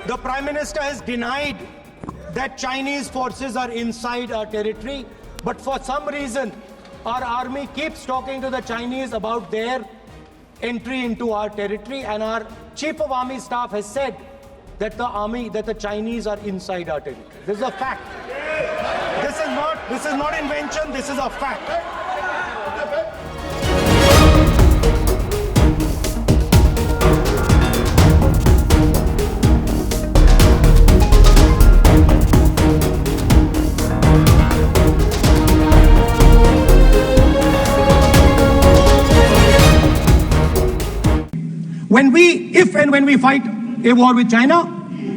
The Prime Minister has denied that Chinese forces are inside our territory, but for some reason, our army keeps talking to the Chinese about their entry into our territory, and our Chief of Army Staff has said that the Chinese are inside our territory. This is a fact. This is not invention, this is a fact. If and when we fight a war with China,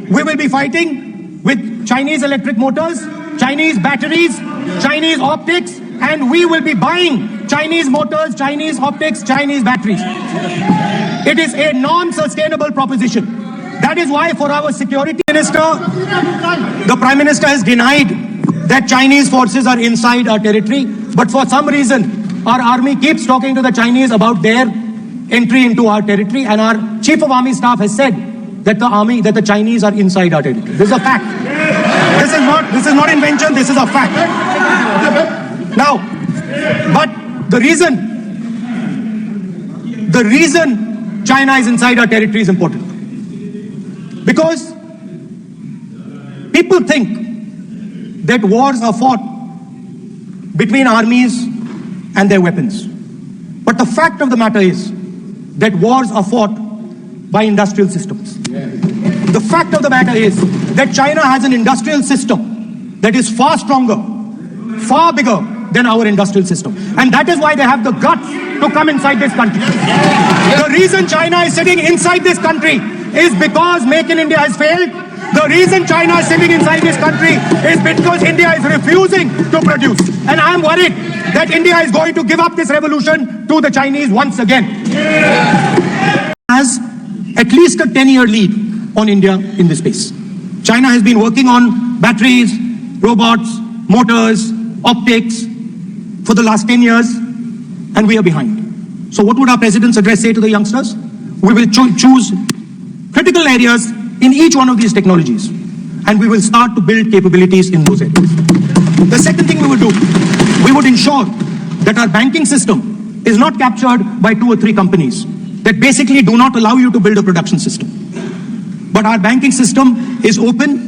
we will be fighting with Chinese electric motors, Chinese batteries, Chinese optics, and we will be buying Chinese motors, Chinese optics, Chinese batteries. It is a non-sustainable proposition. That is why for our security minister, the Prime Minister has denied that Chinese forces are inside our territory, but for some reason, our army keeps talking to the Chinese about their entry into our territory, and our Chief of Army Staff has said that the Chinese are inside our territory. This is a fact. This is not invention, this is a fact. Now, but the reason China is inside our territory is important. Because people think that wars are fought between armies and their weapons. But the fact of the matter is that wars are fought by industrial systems. The fact of the matter is that China has an industrial system that is far stronger, far bigger than our industrial system. And that is why they have the guts to come inside this country. The reason China is sitting inside this country is because Make in India has failed. The reason China is sitting inside this country is because India is refusing to produce. And I am worried that India is going to give up this revolution to the Chinese once again. Has at least a 10-year lead on India in this space. China has been working on batteries, robots, motors, optics for the last 10 years, and we are behind. So what would our president's address say to the youngsters? We will choose critical areas in each one of these technologies, and we will start to build capabilities in those areas. The second thing we would do, we would ensure that our banking system is not captured by 2 or 3 companies that basically do not allow you to build a production system. But our banking system is open